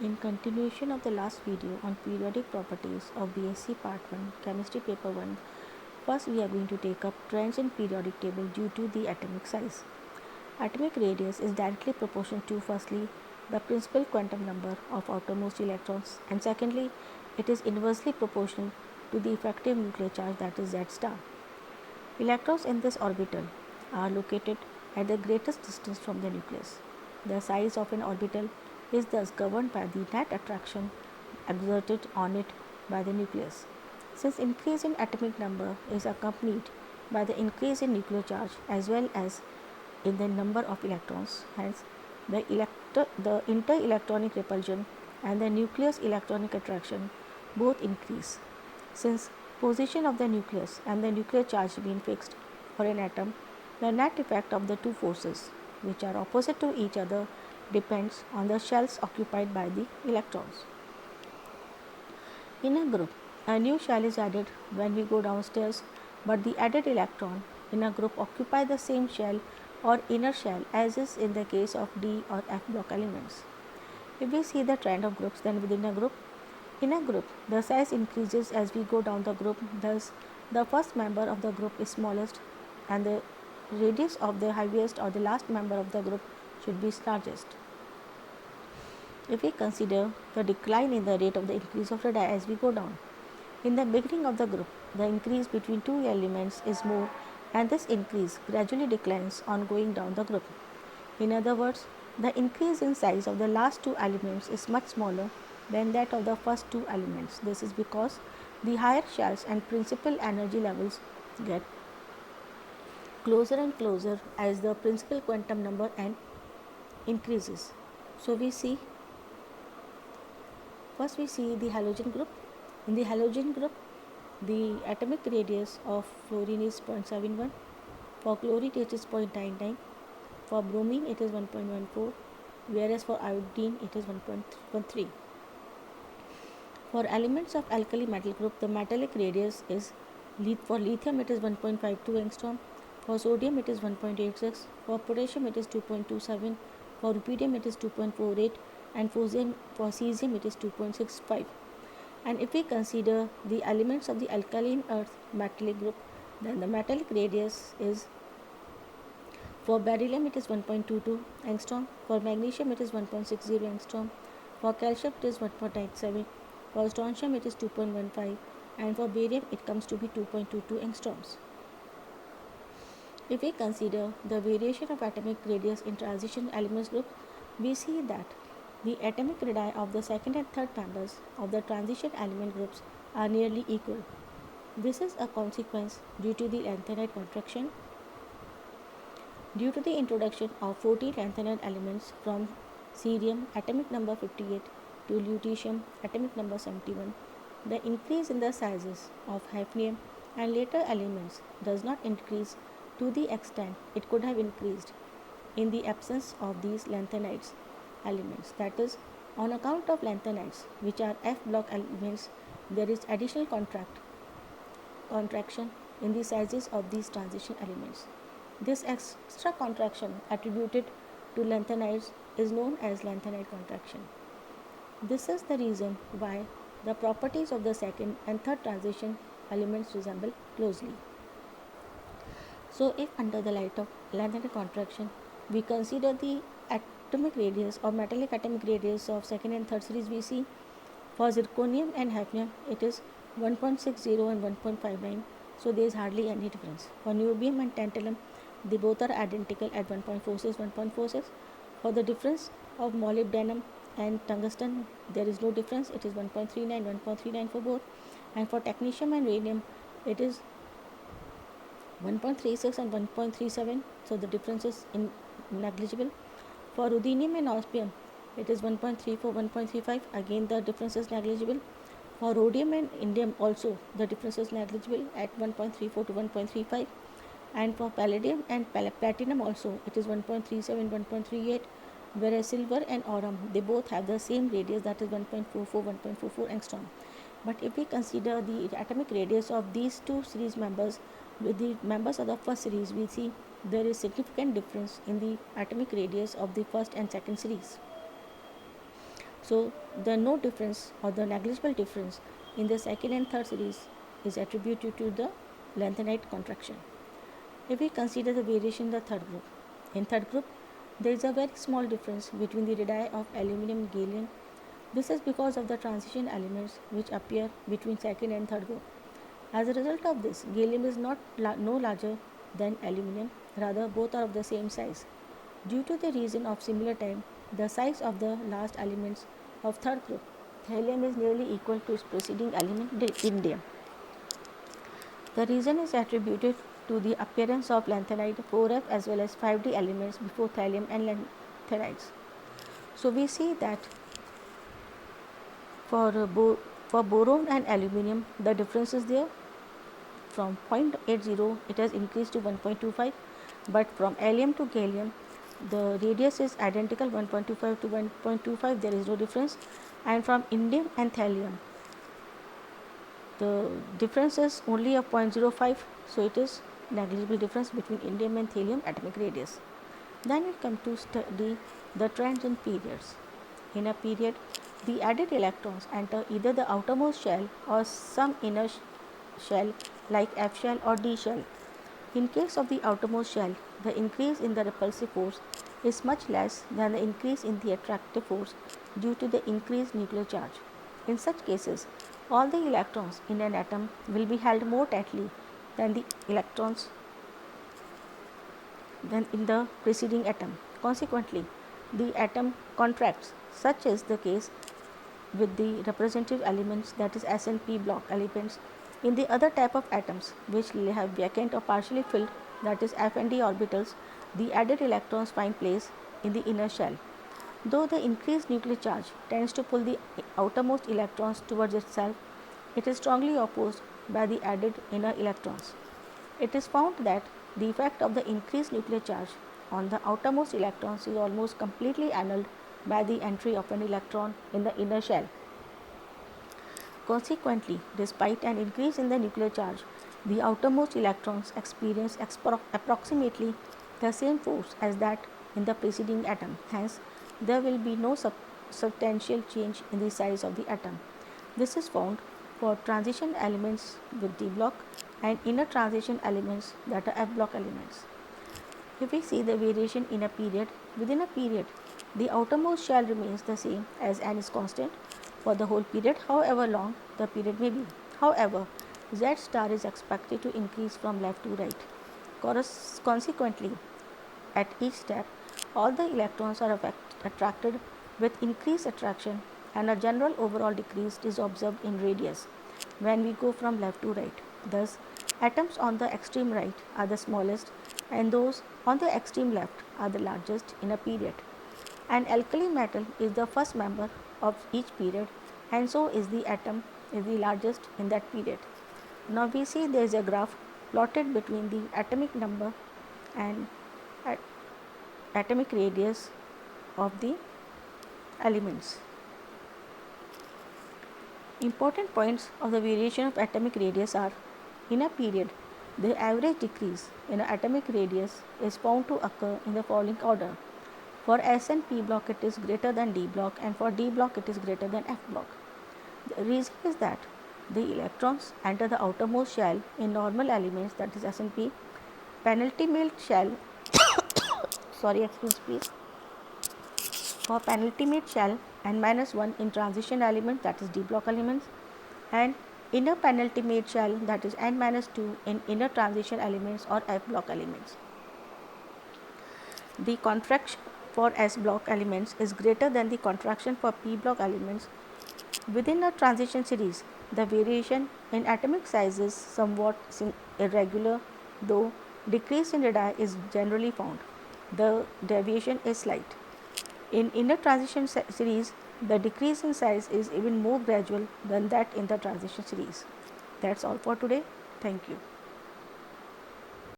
In continuation of the last video on periodic properties of BSc Part 1, Chemistry Paper 1, first we are going to take up trends in periodic table due to the atomic size. Atomic radius is directly proportional to, firstly, the principal quantum number of outermost electrons, and secondly, it is inversely proportional to the effective nuclear charge, that is Z star. Electrons in this orbital are located at the greatest distance from the nucleus. The size of an orbital is thus governed by the net attraction exerted on it by the nucleus. Since increase in atomic number is accompanied by the increase in nuclear charge as well as in the number of electrons, hence the inter-electronic repulsion and the nucleus electronic attraction both increase. Since position of the nucleus and the nuclear charge being fixed for an atom, the net effect of the two forces, which are opposite to each other, depends on the shells occupied by the electrons. In a group, a new shell is added when we go downstairs, but the added electron in a group occupy the same shell or inner shell as is in the case of D or F block elements. If we see the trend of groups, then within a group, in a group, the size increases as we go down the group. Thus, the first member of the group is smallest and the radius of the heaviest or the last member of the group should be largest. If we consider the decline in the rate of the increase of radii as we go down, in the beginning of the group, the increase between two elements is more and this increase gradually declines on going down the group. In other words, the increase in size of the last two elements is much smaller than that of the first two elements. This is because the higher shells and principal energy levels get closer and closer as the principal quantum number n increases. So first we see the halogen group. In the halogen group, the atomic radius of fluorine is 0.71, for chlorine it is 0.99, for bromine it is 1.14, whereas for iodine it is 1.13. For elements of alkali metal group, the metallic radius is, for lithium it is 1.52 angstrom, for sodium it is 1.86, for potassium it is 2.27, for rubidium it is 2.48, and for cesium it is 2.65. And if we consider the elements of the alkaline earth metallic group, then the metallic radius is, for beryllium it is 1.22 angstrom, for magnesium it is 1.60 angstrom, for calcium it is 1.97, for strontium it is 2.15, and for barium it comes to be 2.22 angstroms. If we consider the variation of atomic radius in transition elements group, we see that the atomic radii of the second and third members of the transition element groups are nearly equal. This is a consequence due to the lanthanide contraction. Due to the introduction of 14 lanthanide elements from cerium atomic number 58 to lutetium atomic number 71, the increase in the sizes of hafnium and later elements does not increase to the extent it could have increased in the absence of these lanthanides elements. That is, on account of lanthanides, which are F block elements, there is additional contraction in the sizes of these transition elements. This extra contraction attributed to lanthanides is known as lanthanide contraction. This is the reason why the properties of the second and third transition elements resemble closely. So, if under the light of lanthanide contraction, we consider the atomic radius or metallic atomic radius of second and third series, we see for zirconium and hafnium it is 1.60 and 1.59, so there is hardly any difference. For niobium and tantalum, they both are identical at 1.46, 1.46. For the difference of molybdenum and tungsten, there is no difference, it is 1.39, 1.39 for both. And for technetium and radium, it is 1.36 and 1.37, so the difference is negligible. For ruthenium and osmium, it is 1.34, 1.35, again the difference is negligible. For rhodium and indium also the difference is negligible at 1.34 to 1.35, and for palladium and platinum also it is 1.37, 1.38, whereas silver and aurum, they both have the same radius, that is 1.44, 1.44 angstrom. But if we consider the atomic radius of these two series members with the members of the first series, we see there is significant difference in the atomic radius of the first and second series. So the no difference or the negligible difference in the second and third series is attributed to the lanthanide contraction. If we consider the variation in the third group, in third group there is a very small difference between the radii of aluminum and gallium. This is because of the transition elements which appear between second and third group. As a result of this, gallium is no larger than aluminum, rather both are of the same size. Due to the reason of similar time, the size of the last elements of third group, helium is nearly equal to its preceding element, indium. The reason is attributed to the appearance of lanthanide 4f as well as 5d elements before thallium and lanthanides. So we see that for, for boron and aluminum, the difference is there. From 0.80 it has increased to 1.25, but from helium to gallium the radius is identical, 1.25 to 1.25, there is no difference, and from indium and thallium the difference is only of 0.05, so it is negligible difference between indium and thallium atomic radius. Then we come to study the trends in periods. In a period, the added electrons enter either the outermost shell or some inner shell like F shell or D shell. In case of the outermost shell, the increase in the repulsive force is much less than the increase in the attractive force due to the increased nuclear charge. In such cases, all the electrons in an atom will be held more tightly than the electrons than in the preceding atom. Consequently, the atom contracts. Such is the case with the representative elements, that is S and P block elements. In the other type of atoms which have vacant or partially filled, that is F and D orbitals, the added electrons find place in the inner shell. Though the increased nuclear charge tends to pull the outermost electrons towards itself, it is strongly opposed by the added inner electrons. It is found that the effect of the increased nuclear charge on the outermost electrons is almost completely annulled by the entry of an electron in the inner shell. Consequently, despite an increase in the nuclear charge, the outermost electrons experience approximately the same force as that in the preceding atom. Hence, there will be no substantial change in the size of the atom. This is found for transition elements with D block and inner transition elements that are F block elements. If we see the variation in a period, within a period, the outermost shell remains the same as n is constant for the whole period, however long the period may be. However, Z star is expected to increase from left to right. Consequently, at each step, all the electrons are attracted with increased attraction, and a general overall decrease is observed in radius when we go from left to right. Thus, atoms on the extreme right are the smallest and those on the extreme left are the largest in a period. An alkali metal is the first member of each period, and so is the atom is the largest in that period. Now we see there is a graph plotted between the atomic number and atomic radius of the elements. Important points of the variation of atomic radius are: in a period, the average decrease in atomic radius is found to occur in the following order. For S and P block it is greater than D block, and for D block it is greater than F block. The reason is that the electrons enter the outermost shell in normal elements, that is S and P, penultimate shell sorry excuse please for penultimate shell n minus 1 in transition element, that is D block elements, and inner penultimate shell, that is n minus 2 in inner transition elements or F block elements. The contraction for S block elements is greater than the contraction for P block elements. Within a transition series, the variation in atomic size is somewhat irregular, though decrease in radii is generally found. The deviation is slight. In inner transition series, the decrease in size is even more gradual than that in the transition series. That's all for today. Thank you.